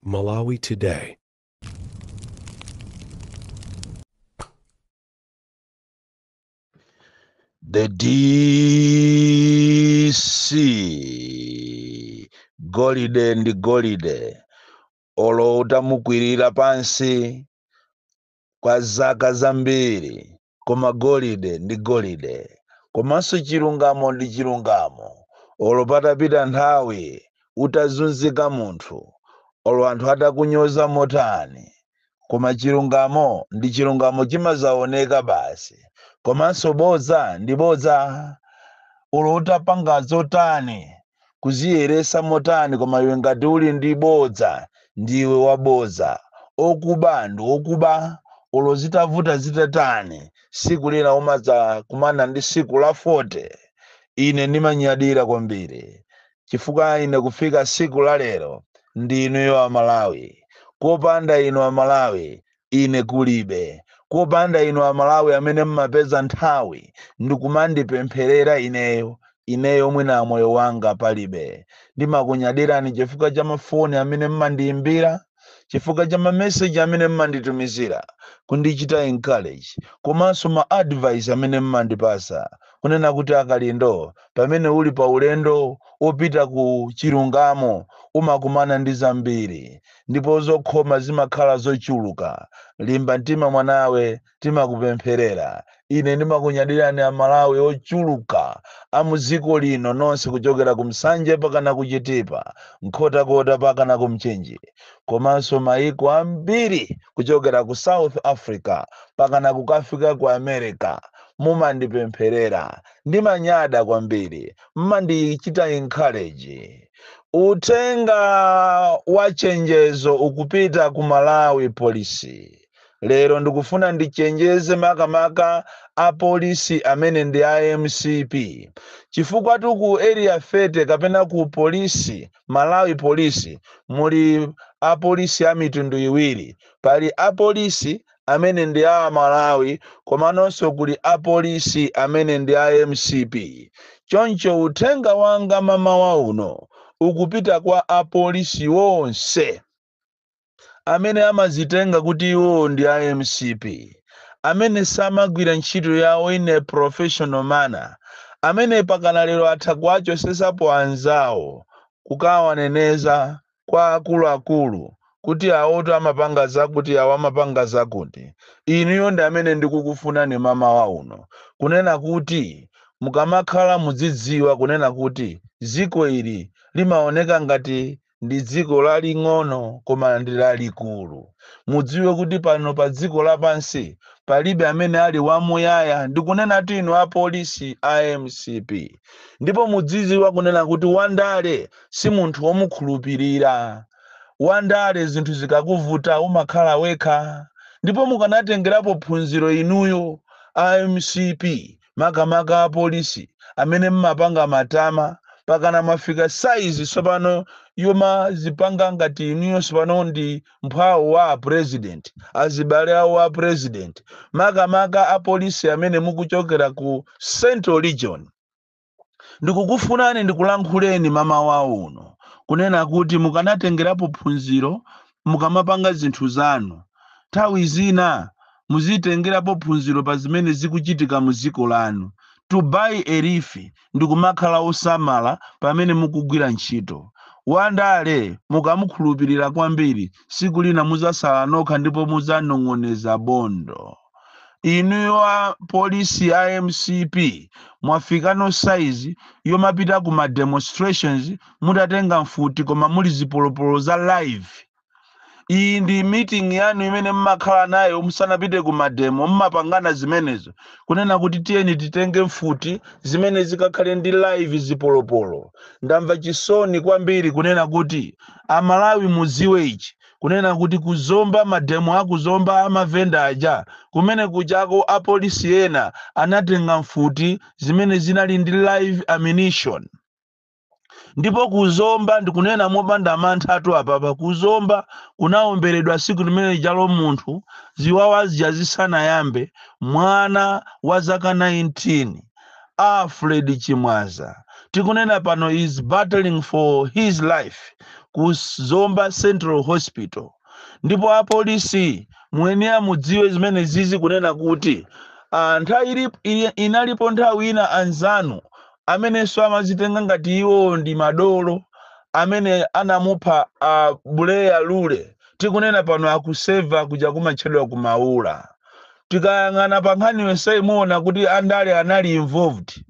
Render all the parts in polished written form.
Malawi Today. The DC golide ndi golide olo utamukwirira pansi kwa zaka zambiri, koma golide ndi golide, komanso chilungamo ndi chilungamo. Olo patapita nthawi utazunzika munthu, olo anthu atakunyoza motani, koma chilungamo ndi chilungamo chimazaoneka basi. Komanso bodza ndi bodza, olo utapanga zotani kuziyeresa motani, koma iwe ngati uli ndi bodza ndiwe wabodza. Okuba ndi okuba, olo zitavuta zitatani, siku lina umadza kumana ndi siku la 40. Ine ndimanyadira kwambiri chifukwa ine kufika siku la lero ndi inuyo Amalawi. Kopanda inu Amalawi ine kulibe. Kopanda inu Amalawi amene mmapeza nthawi ndikumandipempherera ineyo mwina moyo wanga palibe. Ndimakunyadirani chifukwa cha mafoni amene mmandiyimbira, chifukwa cha mameseji amene mmanditumizira kundichita encourage, komanso ma advice amene mmandipasa kunena kuti akalindo pamene uli pa ulendo opita ku chilungamo umakumana ndi zambiri, ndipo zokhoma zimakhala zochuluka. Limba mtima mwanawe, timakupempherera. Ine ndimakunyadirani Amalawi ochuluka amuziko lino nonse, kuchokera kumsanje pakana kuchitipa, nkhotakota pakana kumchenji, komanso maiko ambiri kuchokera ku South Africa pakana kukafika ku America. Mumandipempherera, ndimanyada kwambiri, mmandichita encourage. Utenga wa chenjezo ukupita ku Malawi polisi. Lero ndikufuna ndichenjeze makamaka a polisi amene ndi IMCP, chifukwa ku area 30 kapena ku polisi Malawi polisi muli a polisi a mitundu iwiri. Pali a polisi amene ndi a Malawi, komanso kuli a polisi amene ndi IMCP. Choncho utenga wanga mamawa uno ukupita kwa a polisi wonse amene amazitenga kuti iwo ndi IMCP, amene samagwira ntchito yawo in a professional manner, amene pakana lero atha kuwachosesapo anzawo kukawaneneza kwa akuluakulu kuti awoto amapanga zakuti awo amapanga zakuti. Inuyo ndi amene ndikukufunani mamawa uno, kunena kuti mukamakhala mudzidziwa kunena kuti dziko ili limaoneka ngati ndi dziko laling'ono koma ndi lalikulu. Mudziwe kuti pano pa dziko lapansi palibe amene ali wamuyaya, ndikunena kuti inu a polisi IMCP. Ndipo mudzidziwa kunena kuti wandale si munthu womukhulupirira. Wandale zinthu zikakuvuta umakhala wekha. Ndipo mukanatengerapo phunziro inuyo IMCP, makamaka a polisi amene mmapanga matama pakana mafika size sopano yoma zipanga ngati inuyo sopano ndi mphawo wa president, azibale awo a president, makamaka a polisi amene mukuchokera ku Central Region. Ndikukufunani ndikulankhuleni mamawa uno kunena kuti mukanatengerapo phunziro mukamapanga zinthu zanu. Nthawi zina muzitengerapo phunziro pa zimene zikuchitika mu dziko lanu. To buy a leaf ndikumakhala osamala pamene mukugwira ntchito. Wandale mukamukhulupirira kwambiri, siku lina muzasala nokha ndipo muzanong'oneza bondo. Inuyo a polisi IMCP mwafika no size yomapita ku ma demonstrations mutatenga mfuti koma muli zipolopolo za live. Iyi ndi meeting yanu imene mmakhala nayo musanapite ku mademo, mmapangana zimenezo kunena kuti tiyeni titenge mfuti zimene zikakhale ndi live zipolopolo. Ndamva chisoni kwambiri kunena kuti Amalawi muziwe ichi, kunena kuti kuzomba mademo akuzomba amavenda aja kumene kuchako a polisi ena anatenga mfuti zimene zinali ndi live ammunition. Ndipo kuzomba ndikunena mopanda mantha atu apapa. Kuzomba kunaomberedwa siku limene jalo munthu ziwawa zisanayambe, mwana wa zaka 19 Alfred Chimwaza. Tikunena pano is battling for his life ku Zomba Central Hospital. Ndipo apolisi muyenera mudziwe zimene zizi kunena kuti nthawi inalipo nthawi ina anzanu amenenso amazitenga ngati iwo ndi madolo amene anamupha Buleya Lule, tikunena pano akuseva kuja kumatchedwa kumaula. Tikayang'ana pa nkhani yonse imuona kuti andale anali involved,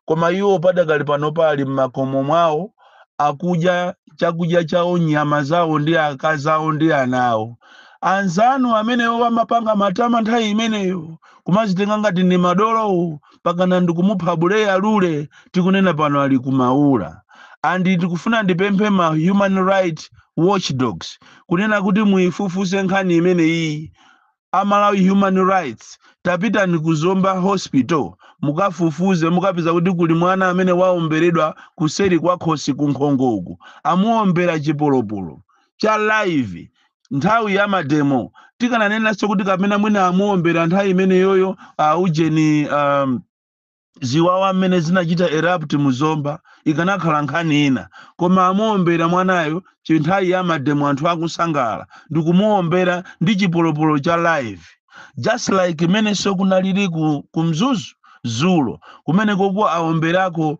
koma iwo padakali pano pali m'makomo mwawo akudya chakudya chawo, nyama zawo ndi akazi awo ndi ana awo. Anzanu amenewo amapanga matama nthawi imeneyo kumazitenga ngati ndi madolo pakana ndikumupha Buleya Lule, tikunena pano ali kumaula. Andi tikufuna ndipemphe ma human right watchdogs kunena kuti muifufuse nkhani imene iyi. Amalawi human rights, tapitani ku Zomba Hospital mukafufuze, mukapeza kuti kuli mwana amene waomberedwa kuseri kwa khosi kunkhongo uku, amuombera chipolopolo cha live nthawi ya mademo. Tikananenanso kuti kapena mwina amuombera nthawi imene yoyo ujeni ziwawa amene zinachita erupt mu Zomba ikanakhala nkhani ina, koma amuombera mwanayo chinthawi ya mademo anthu akusangala ndikumuombera ndi chipolopolo cha live. Just like imene kunalili ku Mzuzu Zulo kumene koko aomberako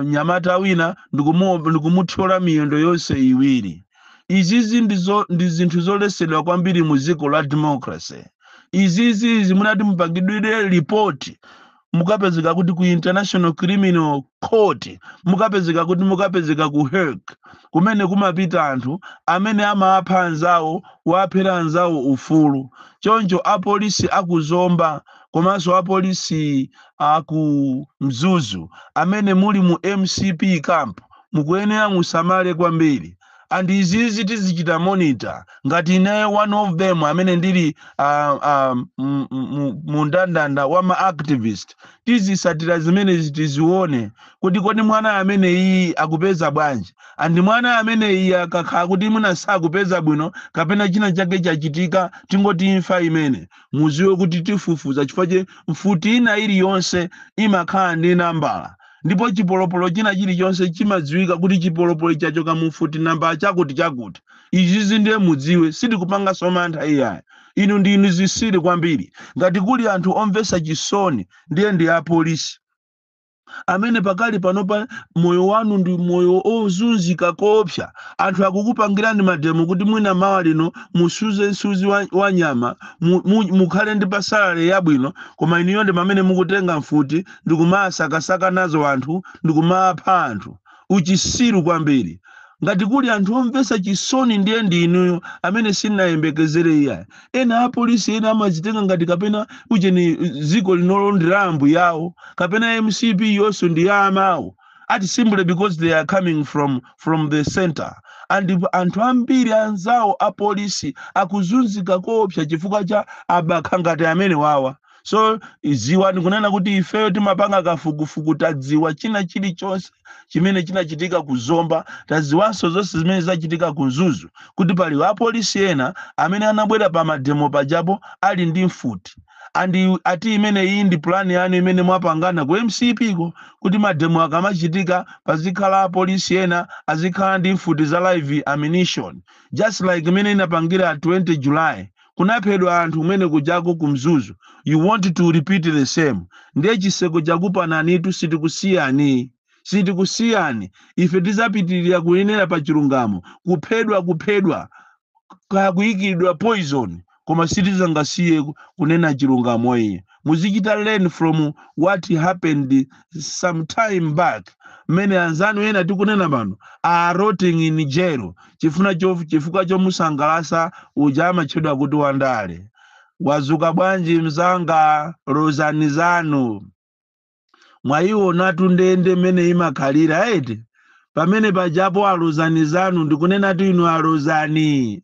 nyamata wina ndikumuthyola miyendo yonse iwiri. Izizi ndi zinthu zolesedwa kwambiri mu dziko la democracy. Izizi zimunati mupangidwire report mukapezeka kuti ku International Criminal Court, mukapezeka kuti mukapezeka ku Hague kumene kumapita anthu amene amapha anzawo, waphera anzawo ufulu. Choncho apolisi akuzomba komanso apolisi aku Mzuzu amene muli mu MCP camp mukuyenera musamale kwambiri. And izizi tizichita monitor ngati inaye one of them amene ndili mundandanda wa ma activist, tizisatira zimene tizione kuti kodi mwana amene iyi akupeza bwanji, andi mwana amene iyi akakhala kuti muna sakupeza bwino kapena china chake chachitika tingoti imfa imene, muziwe kuti tifufuza chifukwa mfuti ina iliyonse imakhala ndi nambala. Ndipo chipolopolo china chilichonse chimadziwika kuti chipolopolo chachoka mfuti namba chakuti chakuti. Izizi ndiye mudziwe, sitikupanga somantha iyayi. Inu ndi inu zisiri kwambiri. Ngati kuli anthu omvesa chisoni ndiye ndi apolisi amene pakali panopa moyo wanu ndi moyo ozunzika koopsa. Anthu akukupangirani mademo kuti mwina mawa lino musuze nsuzi wa nyama mukhale ndi pasalale yabwino, koma iniyo ndi pamene mukutenga mfuti ndikumasakasaka nazo anthu ndikumapha anthu. Uchisiru kwambiri. Ngati kuli anthu omvesa chisoni ndiye ndi inuyo amene sinayembekezere iyayi. Ena apolisi ena amazitenga ngati kapena ujeni ziko linolondera ambu yawo, kapena MCP yonso ndi ya amawo, ati simply because they are coming from the center. And anthu ambiri anzawo apolisi akuzunzika koopsa chifukwa cha abakha ngati amene wawa. So iziwa ndikunena kuti ifeyo timapanga kafukufuku, tadziwa china chilichonse chimene chinachitika ku Zomba, tadziwanso zonse zimene zachitika ku Mzuzu, kuti pali apolisi ena amene anabwera pa mademo pajapo ali ndi mfuti. Ati imene iyi ndi plan yanu imene mwapangana ku MCP ko kuti mademo akamachitika pazikhala apolisi ena azikhala ndi mfuti za live ammunition, just like imene inapangira 20 July kunaphedwa anthu umene kujako ku Mzuzu. You want to repeat the same. Ndiye chiseko chakupananitu sitikusiyani. Sitikusiyani. Ife tizapitirira kuyenera pa chilungamo. Kuphedwa kuyikidwa poison, koma sitizangasiye kunena chilungamo iye. Muzichita learn from what happened some time back. Mene anzanu ena tikunena pano are rotting in jail chifukwa chomusangalasa uja amatchedwa kuti wandale. Wazuka bwanji mzanga rozani zanu mwayiona tundende mene imakhalira eti pamene pajapo alozani zanu ndikunena tu inu alozani.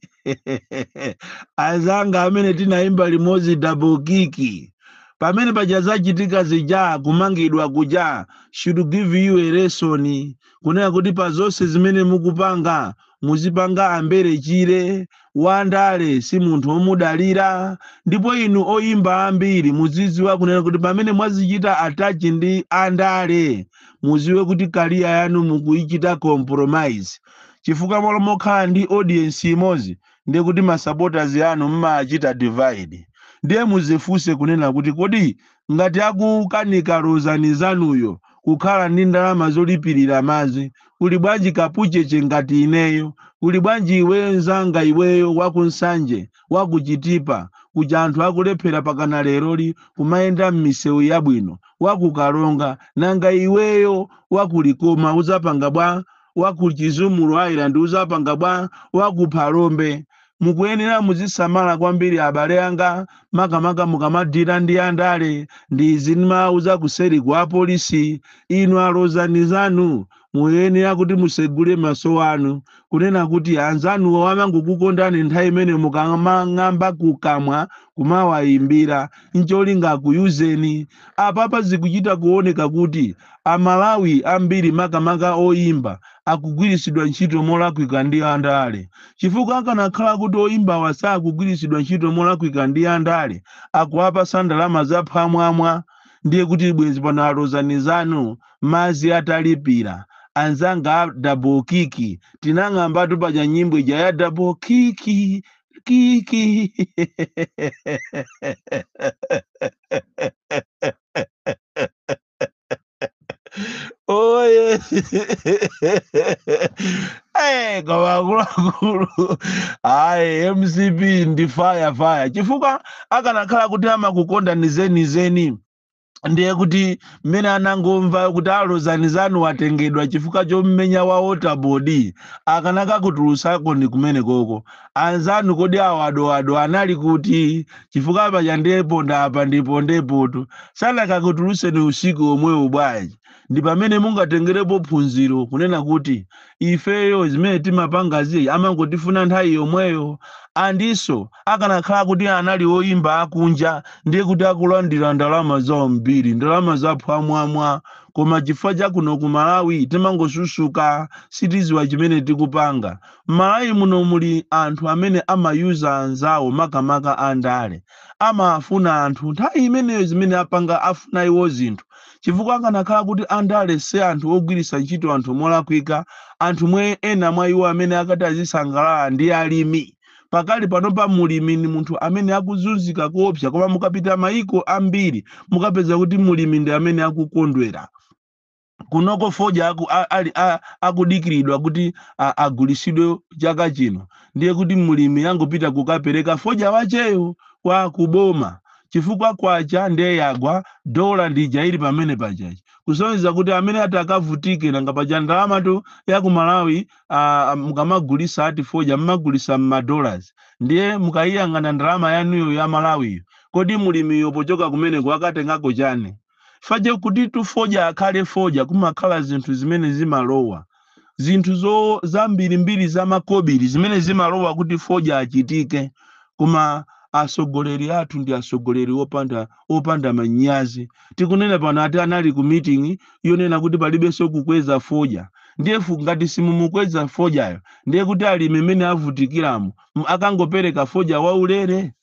Azanga amene tinaimba limodzi double kiki pamene pajazachitika zija kumangidwa kuja should give you a lesson kunena kuti pa zonse zimene mukupanga muzipanga ambere chire wandale si munthu omudalira. Ndipo inu oyimba ambiri muziziwa kunena kuti pamene mwazichita attach ndi andale muziwe kuti career yanu mukuichita compromise chifukwa molomokhala ndi audience imodzi ndiye kuti ma supporters anu mmachita divide. Ndiye muzifunse kunena kuti kodi ngati akukanika Rosani zanuyo kukhala ndi ndalama zolipirira madzi, kuli bwanji kapucheche ngati ineyo, kuli bwanji iweyo nzanga iweyo wakunsanje wakuchitipa kuja anthu akulephera pakana leroli kumayenda m'misewu yabwino, wakukalonga nanga iweyo wakulikoma uzapanga bwa, wakuchizumulu Island uzapanga bwa, wakuphalombe. Mukuyenera muzisamala kwambiri abale anga, makamaka mukamadira ndi andale ndi zinimauza kuseri kwa polisi. Inu Rosani zanu muyenera kuti musegule maso anu kunena kuti anzanu wamangokukondani nthawi imene mukamang'amba kukamwa kumawayimbira ncholinga kuyuzeni. Apapa zikuchita kuoneka kuti Amalawi ambiri makamaka oyimba akugwirisidwa ntchito molakwika ndi andale. Chifukwa akanakhala kuti oyimbawa sakugwirisidwa ntchito molakwika ndi andale akuwapasa ndalama zaphwamwamwa, ndiye kuti bwezi pana Rosani zanu madzi atalipira anzanga double kiki tinang'ambatu paja nyimbo ija ya double kiki kiki. Oye. Kawakulu. MCP ndi fire. Chifukwa akanakhala kuti amakukonda nizeni ndiye kuti mmene anangomva kuti Rosani zanu watengedwa chifukwa chommenya wa waterboard akanaka kutulutsako ndi kumene koko. Anzanu kodi awado anali kuti chifukwa paja ndipo ndapa ndipo ndepoto sanakakutulutseni usiku omwewo bwanji. Ndi pamene mungatengerepo phunziro kunena kuti ifeyo zimene timapangazi amangotifuna nthawi yomweyo. Andiso akanakhala kuti anali oyimba akunja ndiye kuti akulandira ndalama zawo mbiri, ndalama zaphwamwamwa. Koma chifukwa chakuno ku Malawi timangosusuka sitiziwa chimene tikupanga. Malawi muno muli anthu amene amayuza anzawo makamaka andale, amafuna anthu nthawi imeneyo zimene apanga afuna iwo zinthu. Chifukwa akanakhala kuti andale se anthu ogwirisa ntchito anthu molakwika, anthu mwe ena mwa iwo amene akati azisangalala ndi alimi. Pakali panopa mulimi ni munthu amene akuzunzika kuopsa, koma mukapita maiko ambiri mukapeza kuti mulimi ndi amene akukondwera. Kunoko foja akudikiridwa kuti agulisidwe chaka chino, ndiye kuti mulimi angopita kukapereka foja wacheyo kwa kuboma. Chifukwa kwacha ndiye yagwa dola ndija ili pamene pachachi. Kusonyeza kuti amene atakavutike nanga paja ndalama tu ya ku Malawi mukamagulisa ati foja mmagulisa $. Ndiye mukayiyang'ana ndalama yanuyo ya Malawi. Kodi mulimi pochoka kumene kwakatengako chani? Faje kuti tufoja akhale foja kumakhala zinthu zimene zimalowa. Zinthu zambirimbiri za makobiri zimene zimalowa kuti foja achitike. Kuma asogoleri athu ndi asogoleri opanda manyazi. Tikunena pano ati anali ku meeting yonena kuti palibenso kukweza foja. Ndiye ngati simumukweza fojayo ndiye kuti alimi mmene avutikiramo akangopereka foja waulere.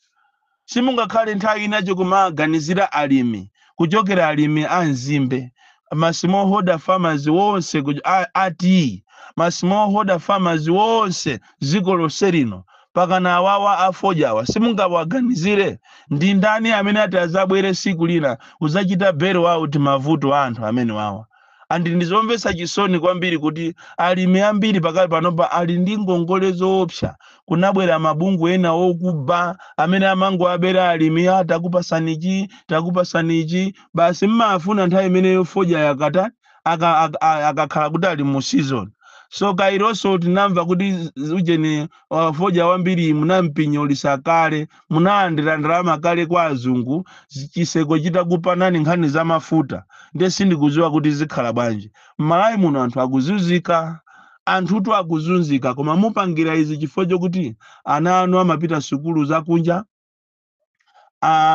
Simungakhale nthawi inacho kumaganizira alimi kuchokera alimi anzimbe, ma smallholder farmers wonse ati ma smallholder farmers wonse ziko lonse lino pakana awawa afojawa simungawaganizire ndi ndani amene atazabwere siku lina uzachita bail out mavuto anthu amene wawa. Andi ndizomvesa chisoni kwambiri kuti alimi ambiri pakali panopa ali ndi ngongole zoopsa. Kunabwera mabungu ena okuba amene amango abera alimi takupasanichi basi mmafuna nthawi imene foja yakata akakhala kuti ali mu season. So kairoso tinamva kuti ujeni foja wambiri munampinyola kale, munaandira ndalama kale kwa azungu, chiseko chitakupanani nkhani za mafuta. Ndiye sindikudziwa kuti zikhala bwanji. Malawi muno anthu akuzunzika, anthutu akuzunzika, koma mupangira izi chifukwa chokuti ana anu amapita sukulu zakunja,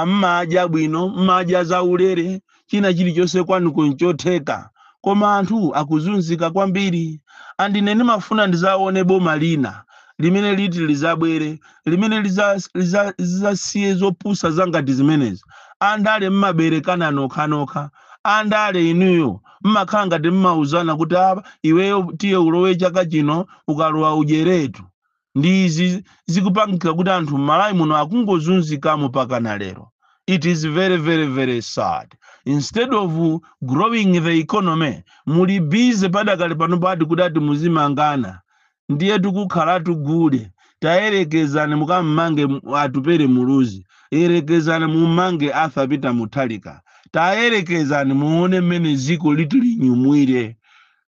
mmadya bwino, mmadya zaulere, china chilichonse kwanu kunchotheka. Koma anthu akuzunzika kwambiri. Andine ndimafuna ndizaone boma lina limene liti lizabwere, limene lizasiye zopusa zangati zimenezi. Andale mmaberekana nokha, andale inuyo mmakhala ngati mmauzana kuti apa iweyo tiye ulowe chaka chino ukalowa ujeretu. Ndi izi zikupangika kuti anthu m'Malawi muno akungozunzikamo pakana lero. It is very, very, very sad. Instead of growing the economy, muli busy padakali pano pati kudati muzimangana. Ndiye tikukhalatu gude. Tayerekezane mukammange atupere muluzi. Yerekezane mumange Arthur Peter Mutharika. Tayerekezane muone mmene ziko lituli nyumwire.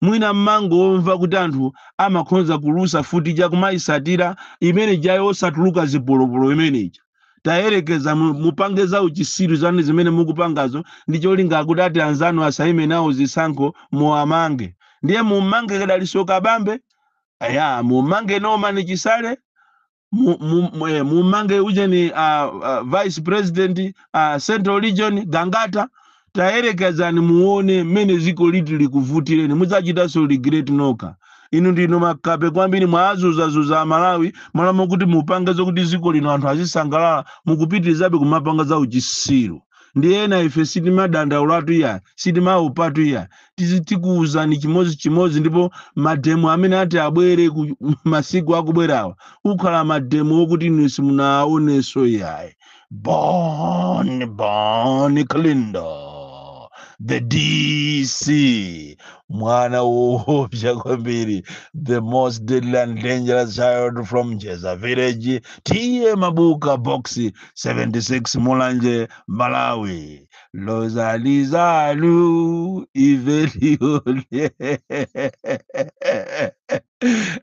Mwina mmango omva kuti anthu amakhonza kulusa futi chakumayisatira imene jayo osatuluka zipolopolo imeneja. Tayerekeza mupangeza uchisiru zanu zimene mukupangazo ndi cholinga kuti ati anzanu asaime nawo zisankho muamange. Ndiye mumange kadalisoka bambe, aya mumange Norman Chisale, mumange ujeni vice president Central Region Gangata. Tayerekezani muone mene ziko litili kuvutireni mudzachitaso regret noka. Inu ndino makape kwambiri mwazuza Malawi malamo kuti mupangezo kuti ziko lino anthu azisangalala mukupitirizabe kumapanga za uchisiru. Ndiye ena ife sitimadanda ulatu ya sitimaupatu ya tikuuzani chimozi ndipo mademo amene ati abwere masiku akubwerawa ukhala mademo okuti inu simunaoneso yaye. Bonnie Kalindo, the DC, mwana woopsa kwambiri, the most deadly and dangerous child from Jeza Village, Tiye Mabuka Box 76 Mulanje, Malawi. Lozalizalu Iveliole.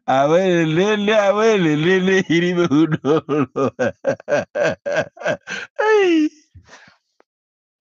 Awele lele hiribe udolo.